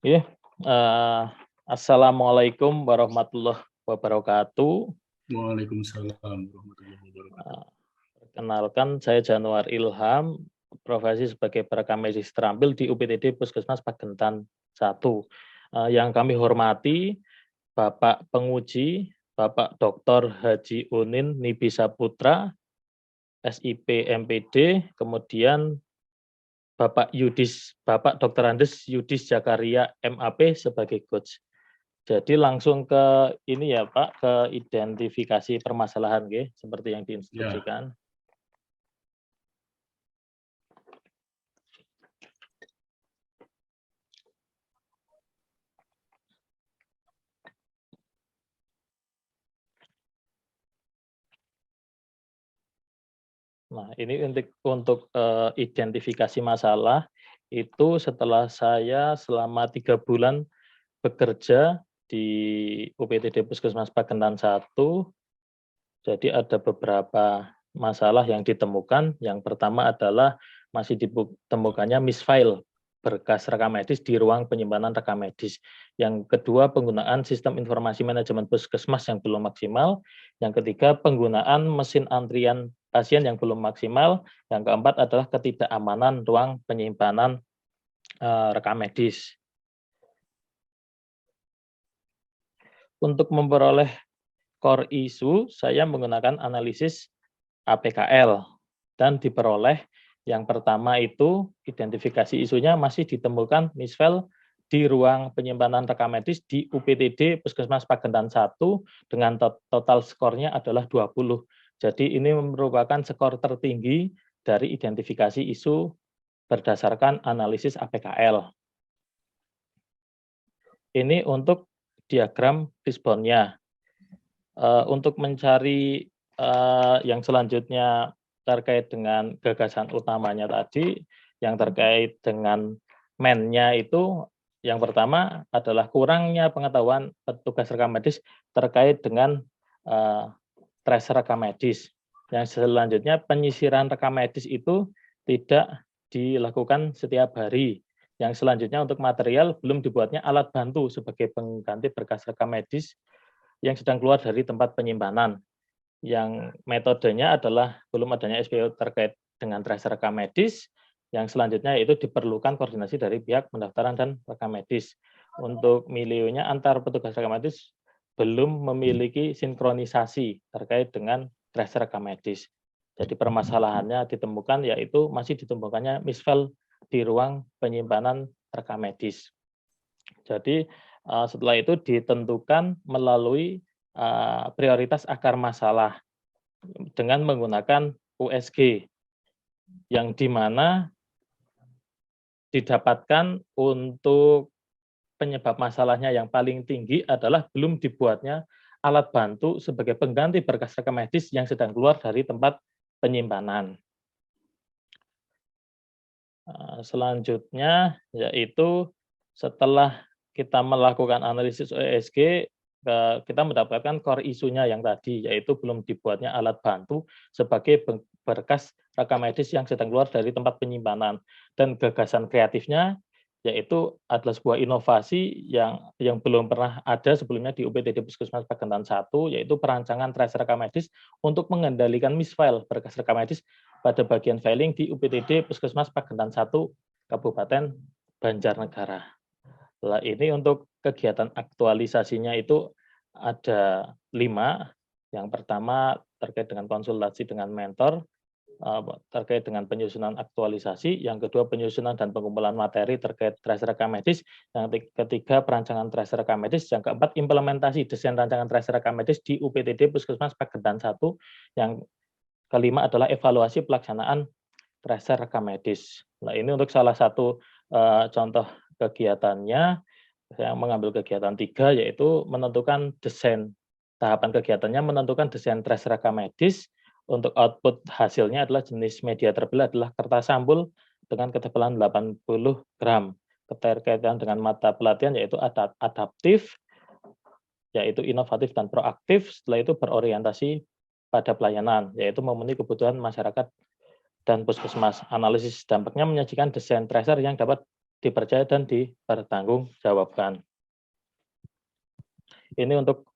Iya, eh, Assalamualaikum warahmatullahi wabarakatuh. Waalaikumsalam warahmatullahi wabarakatuh. Eh, Perkenalkan, saya Januar Ilham, profesi sebagai perekam medis terampil di UPTD Puskesmas Pagentan 1. Yang kami hormati Bapak Penguji, Bapak Dr. Haji Unin Nibisa Putra, SIP MPD, kemudian Bapak Dr. Andes Yudis Jakaria MAP sebagai coach. Jadi langsung ke ini ya Pak, ke identifikasi permasalahan seperti yang Ya, diinstruksikan. Nah, ini untuk identifikasi masalah itu setelah saya selama 3 bulan bekerja di UPTD Puskesmas Pagentan 1. Jadi ada beberapa masalah yang ditemukan. Yang pertama adalah masih ditemukannya misfile berkas rekam medis di ruang penyimpanan rekam medis. Yang kedua, penggunaan sistem informasi manajemen puskesmas yang belum maksimal. Yang ketiga, penggunaan mesin antrian pasien yang belum maksimal. Yang keempat adalah ketidakamanan ruang penyimpanan rekam medis. Untuk memperoleh core issue, saya menggunakan analisis APKL dan diperoleh yang pertama itu identifikasi isunya masih ditemukan misfile di ruang penyimpanan rekam medis di UPTD Puskesmas Pagentan 1 dengan total skornya adalah 20. Jadi ini merupakan skor tertinggi dari identifikasi isu berdasarkan analisis APKL. Ini untuk diagram responnya. Untuk mencari yang selanjutnya terkait dengan gagasan utamanya tadi, yang terkait dengan men-nya itu, yang pertama adalah kurangnya pengetahuan petugas rekam medis terkait dengan trace rekam medis. Yang selanjutnya penyisiran rekam medis itu tidak dilakukan setiap hari. Yang selanjutnya untuk material belum dibuatnya alat bantu sebagai pengganti berkas rekam medis yang sedang keluar dari tempat penyimpanan. Yang metodenya adalah belum adanya SPO terkait dengan tracer rekam medis. Yang selanjutnya itu diperlukan koordinasi dari pihak pendaftaran dan rekam medis. Untuk milionya antar petugas rekam medis belum memiliki sinkronisasi terkait dengan tracer rekam medis. Jadi permasalahannya ditemukan yaitu masih ditemukannya misfile di ruang penyimpanan rekam medis. Jadi setelah itu ditentukan melalui prioritas akar masalah dengan menggunakan USG yang dimana didapatkan untuk penyebab masalahnya yang paling tinggi adalah belum dibuatnya alat bantu sebagai pengganti berkas rekam medis yang sedang keluar dari tempat penyimpanan. Selanjutnya yaitu setelah kita melakukan analisis USG, kita mendapatkan core isunya yang tadi, yaitu belum dibuatnya alat bantu sebagai berkas rekam medis yang sedang keluar dari tempat penyimpanan. Dan gagasan kreatifnya yaitu adalah sebuah inovasi yang belum pernah ada sebelumnya di UPTD Puskesmas Pagentan 1, yaitu perancangan tracer rekam medis untuk mengendalikan misfile berkas rekam medis pada bagian filing di UPTD Puskesmas Pagentan 1 Kabupaten Banjarnegara. Nah, ini untuk kegiatan aktualisasinya itu ada 5. Yang pertama terkait dengan konsultasi dengan mentor, terkait dengan penyusunan aktualisasi, yang kedua penyusunan dan pengumpulan materi terkait tracer rekam medis, yang ketiga perancangan tracer rekam medis, yang keempat implementasi desain rancangan tracer rekam medis di UPTD Puskesmas Pagentan 1, yang kelima adalah evaluasi pelaksanaan tracer rekam medis. Nah, ini untuk salah satu contoh kegiatannya, saya mengambil kegiatan 3, yaitu menentukan desain. Tahapan kegiatannya menentukan desain tracer rekam medis. Untuk output hasilnya adalah jenis media terbelah adalah kertas sampul dengan ketebalan 80 gram. Keterkaitan dengan mata pelatihan yaitu adaptif, yaitu inovatif dan proaktif. Setelah itu berorientasi pada pelayanan, yaitu memenuhi kebutuhan masyarakat dan puskesmas. Analisis dampaknya menyajikan desain tracer yang dapat dipercaya dan dipertanggungjawabkan. Ini untuk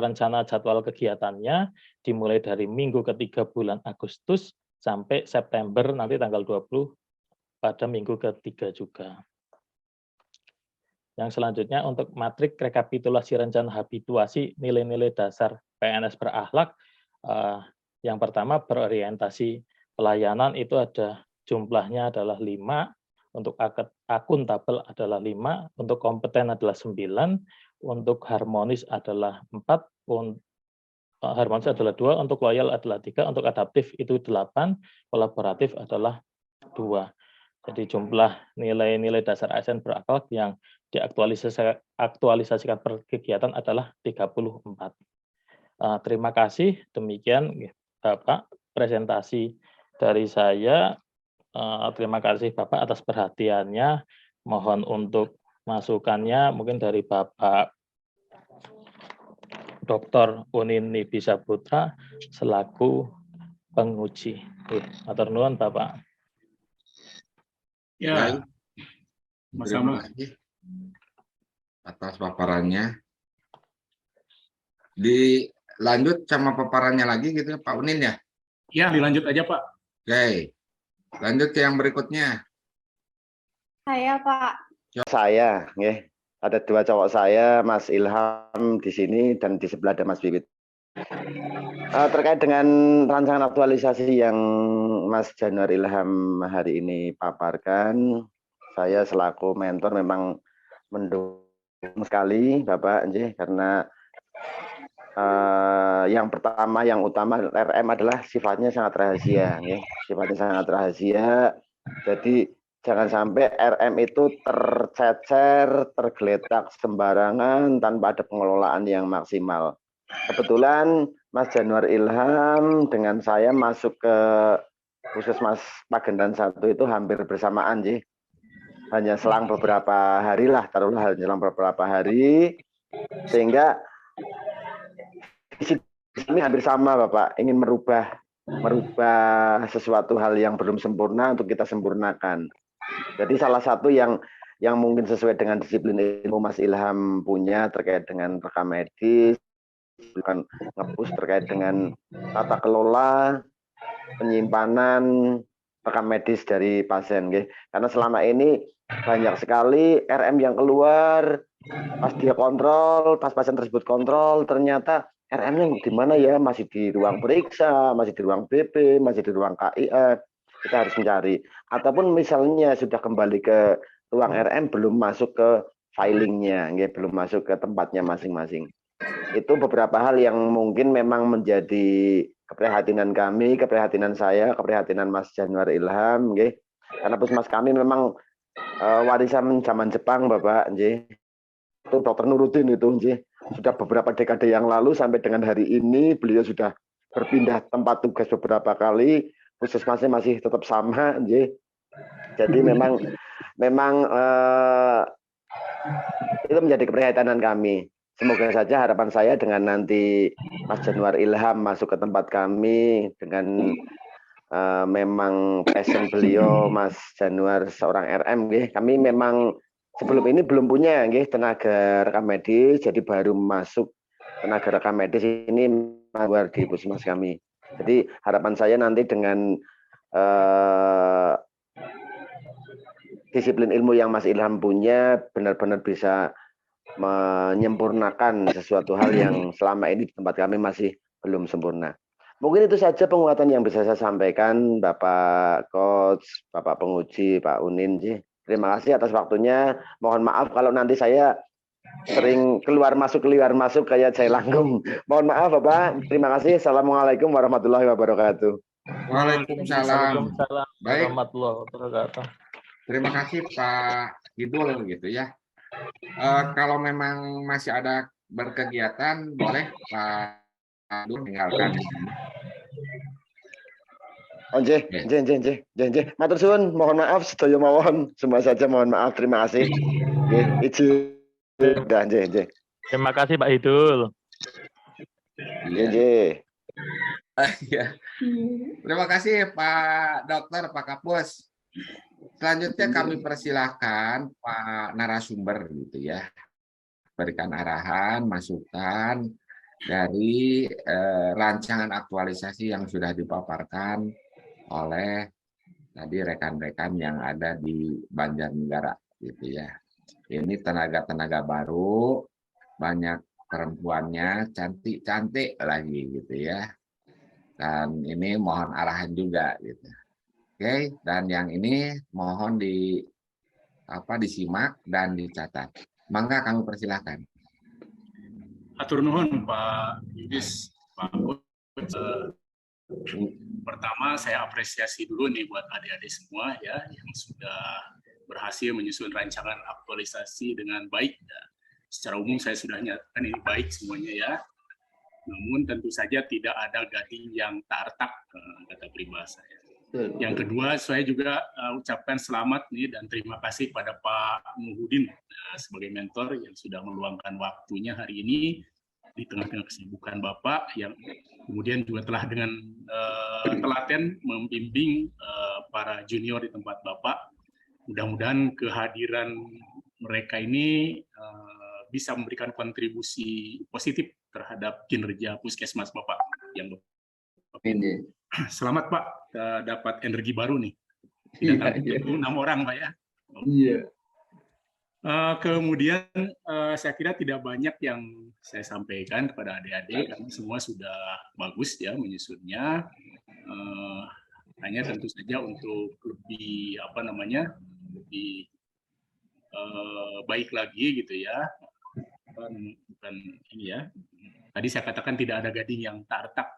rencana jadwal kegiatannya dimulai dari minggu ketiga bulan Agustus sampai September nanti tanggal 20 pada minggu ketiga juga. Yang selanjutnya untuk matrik rekapitulasi rencana habituasi nilai-nilai dasar PNS berakhlak. Yang pertama berorientasi pelayanan itu ada jumlahnya adalah 5, untuk akuntabel adalah 5, untuk kompeten adalah 9, untuk harmonis adalah 4, harmonis adalah 2, untuk loyal adalah 3, untuk adaptif itu 8, kolaboratif adalah 2. Jadi jumlah nilai-nilai dasar ASN berakhlak yang diaktualisasikan per kegiatan adalah 34. Terima kasih, demikian Bapak presentasi dari saya. Terima kasih Bapak atas perhatiannya. Mohon untuk masukannya mungkin dari Bapak Dr. Unin Nibisa Putra selaku penguji. Matur nuwun Bapak. Ya, Terima kasih atas paparannya. Dilanjut sama paparannya lagi gitu Pak Unin ya? ya dilanjut aja Pak. Oke, lanjut ke yang berikutnya. Saya, Pak. Saya, ya. Ada 2 cowok saya, Mas Ilham di sini dan di sebelah ada Mas Bibit. Terkait dengan rancangan aktualisasi yang Mas Januar Ilham hari ini paparkan, saya selaku mentor memang mendukung sekali Bapak, karena yang pertama, yang utama RM adalah sifatnya sangat rahasia, sifatnya sangat rahasia. Jadi jangan sampai RM itu tercecer, tergeletak sembarangan tanpa ada pengelolaan yang maksimal. Kebetulan Mas Januar Ilham dengan saya masuk ke Puskesmas Pagendan 1 itu hampir bersamaan, hanya selang beberapa hari lah, taruhlah selang beberapa hari, sehingga ini hampir sama Bapak, ingin merubah sesuatu hal yang belum sempurna untuk kita sempurnakan. Jadi salah satu yang mungkin sesuai dengan disiplin ilmu Mas Ilham punya terkait dengan rekam medis, bukan ngepush terkait dengan tata kelola penyimpanan rekam medis dari pasien, karena selama ini banyak sekali RM yang keluar, pas dia kontrol, pas pasien tersebut kontrol, ternyata RM-nya di mana ya, masih di ruang periksa, masih di ruang BP, masih di ruang KIA, kita harus mencari. Ataupun misalnya sudah kembali ke ruang RM, belum masuk ke filingnya, belum masuk ke tempatnya masing-masing. Itu beberapa hal yang mungkin memang menjadi keprihatinan kami, keprihatinan saya, keprihatinan Mas Januar Ilham, karena puskesmas kami memang warisan zaman Jepang, Bapak, itu Dr. Nuruddin itu, sudah beberapa dekade yang lalu sampai dengan hari ini beliau sudah berpindah tempat tugas beberapa kali, puskesmasnya masih tetap sama, jadi memang itu menjadi keprihatinan kami. Semoga saja harapan saya dengan nanti Mas Januar Ilham masuk ke tempat kami dengan memang passion beliau, Mas Januar seorang RM, kami memang sebelum ini belum punya tenaga rekam medis, jadi baru masuk tenaga rekam medis ini luar di puskesmas kami. Jadi harapan saya nanti dengan disiplin ilmu yang Mas Ilham punya benar-benar bisa menyempurnakan sesuatu hal yang selama ini di tempat kami masih belum sempurna. Mungkin itu saja penguatan yang bisa saya sampaikan, Bapak Coach, Bapak Penguji, Pak Unin. Terima kasih atas waktunya. Mohon maaf kalau nanti saya sering keluar masuk kayak Jai Langgung. Mohon maaf Bapak. Terima kasih. Assalamualaikum warahmatullahi wabarakatuh. Waalaikumsalam. Baik. Warahmatullahi wabarakatuh. Terima kasih Pak Hidul gitu ya. Kalau memang masih ada berkegiatan, boleh Pak Hidul tinggalkan. Matur suwun, mohon maaf sedaya mawon, semua saja mohon maaf, terima kasih. Izin. Terima kasih Pak Hidul. Terima kasih Pak Dokter, Pak Kapus. Selanjutnya kami persilahkan Pak narasumber gitu ya, berikan arahan, masukan dari rancangan aktualisasi yang sudah dipaparkan oleh tadi rekan-rekan yang ada di Banjarnegara gitu ya. Ini tenaga-tenaga baru, banyak perempuannya, cantik-cantik lagi gitu ya. Dan ini mohon arahan juga gitu. Oke, dan yang ini mohon disimak dan dicatat. Mangga kami persilahkan. Atur nuhun Pak Yudis, Pak Coach. Pertama saya apresiasi dulu nih buat adik-adik semua ya yang sudah berhasil menyusun rancangan aktualisasi dengan baik. Ya. Secara umum saya sudah nyatakan ini baik semuanya ya. Namun tentu saja tidak ada gading yang tak retak, kata peribahasa saya. Yang kedua, saya juga ucapkan selamat nih dan terima kasih pada Pak Muhudin sebagai mentor yang sudah meluangkan waktunya hari ini di tengah-tengah kesibukan Bapak yang kemudian juga telah dengan telaten membimbing para junior di tempat Bapak. Mudah-mudahan kehadiran mereka ini bisa memberikan kontribusi positif terhadap kinerja Puskesmas Bapak yang Ini. Selamat Pak, dapat energi baru nih. Tidak 6 orang Pak ya. Iya. Kemudian saya kira tidak banyak yang saya sampaikan kepada adik-adik karena semua sudah bagus ya menyusunnya. Hanya tentu saja untuk lebih lebih baik lagi gitu ya. Bukan ini ya. Tadi saya katakan tidak ada gading yang tak retak.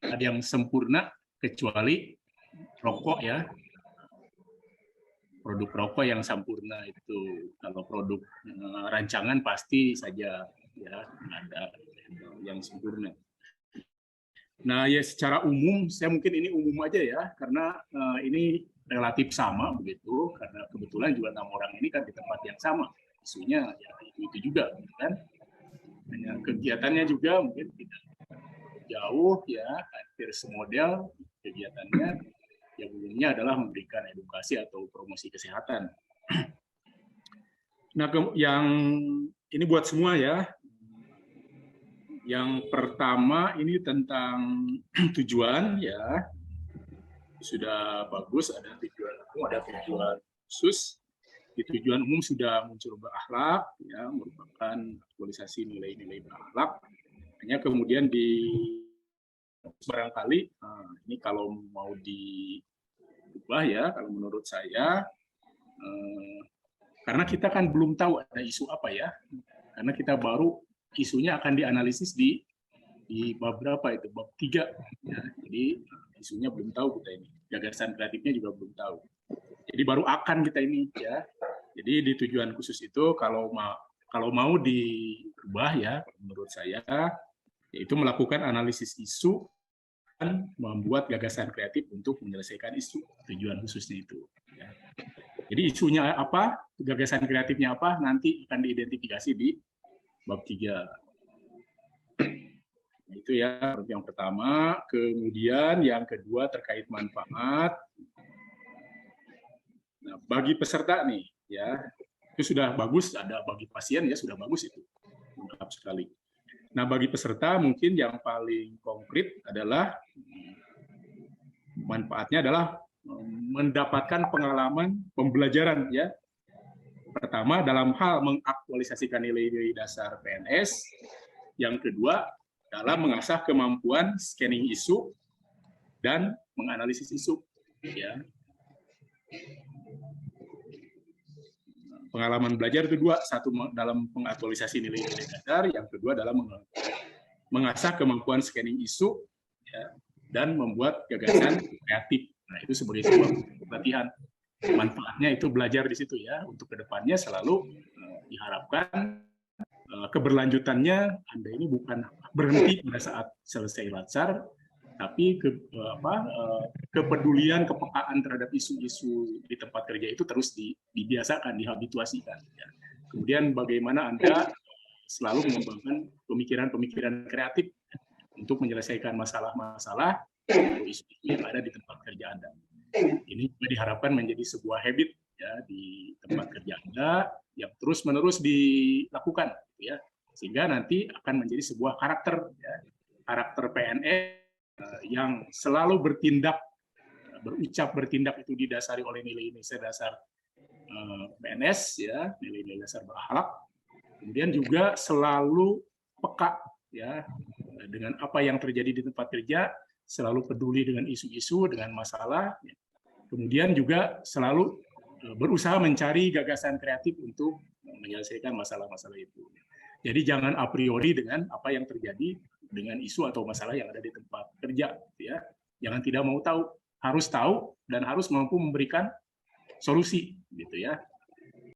Ada yang sempurna kecuali rokok ya. Produk rokok yang sempurna itu kalau produk rancangan pasti saja ya ada yang sempurna. Nah ya secara umum saya mungkin ini umum aja ya karena ini relatif sama begitu karena kebetulan juga 6 orang ini kan di tempat yang sama isunya ya itu juga kan. Hanya kegiatannya juga mungkin tidak jauh ya, hampir semodel kegiatannya yang umumnya adalah memberikan edukasi atau promosi kesehatan. Nah, yang ini buat semua ya. Yang pertama ini tentang tujuan ya. Sudah bagus, ada tujuan umum, ada tujuan khusus. Di tujuan umum sudah muncul berakhlak, ya, merupakan aktualisasi nilai-nilai berakhlak. Hanya kemudian barangkali ini kalau mau diubah ya, kalau menurut saya, karena kita kan belum tahu ada isu apa ya, karena kita baru isunya akan dianalisis di bab berapa itu, bab 3. Ya, jadi isunya belum tahu kita ini, gagasan kreatifnya juga belum tahu. Jadi baru akan kita ini ya. Jadi di tujuan khusus itu kalau mau diubah ya, menurut saya yaitu melakukan analisis isu dan membuat gagasan kreatif untuk menyelesaikan isu tujuan khususnya itu. Ya. Jadi isunya apa, gagasan kreatifnya apa, nanti akan diidentifikasi di bab 3. Itu ya yang pertama. Kemudian yang kedua terkait manfaat. Nah, bagi peserta nih, ya itu sudah bagus. Ada bagi pasien ya sudah bagus itu, lengkap sekali. Nah, bagi peserta mungkin yang paling konkret adalah manfaatnya adalah mendapatkan pengalaman pembelajaran ya. Pertama dalam hal mengaktualisasikan nilai-nilai dasar PNS. Yang kedua dalam mengasah kemampuan scanning isu dan menganalisis isu ya. Pengalaman belajar itu 2, satu dalam pengaktualisasi nilai-nilai dasar, yang kedua dalam mengasah kemampuan scanning isu ya, dan membuat gagasan kreatif. Nah, itu sebagai sebuah pelatihan. Manfaatnya itu belajar di situ ya, untuk kedepannya selalu diharapkan keberlanjutannya Anda ini bukan berhenti pada saat selesai latsar, tapi kepedulian, kepekaan terhadap isu-isu di tempat kerja itu terus dibiasakan, dihabituasikan. Ya. Kemudian bagaimana Anda selalu mengembangkan pemikiran-pemikiran kreatif untuk menyelesaikan masalah-masalah atau isu-isu yang ada di tempat kerja Anda. Ini juga diharapkan menjadi sebuah habit ya di tempat kerja Anda yang terus-menerus dilakukan, gitu ya, sehingga nanti akan menjadi sebuah karakter, ya, karakter PNS yang selalu bertindak, berucap, bertindak itu didasari oleh nilai-nilai dasar PNS, ya, nilai-nilai dasar berakhlak. Kemudian juga selalu peka, ya, dengan apa yang terjadi di tempat kerja, selalu peduli dengan isu-isu, dengan masalah. Ya. Kemudian juga selalu berusaha mencari gagasan kreatif untuk menyelesaikan masalah-masalah itu. Jadi jangan a priori dengan apa yang terjadi dengan isu atau masalah yang ada di tempat kerja, ya. Jangan tidak mau tahu, harus tahu dan harus mampu memberikan solusi, gitu ya.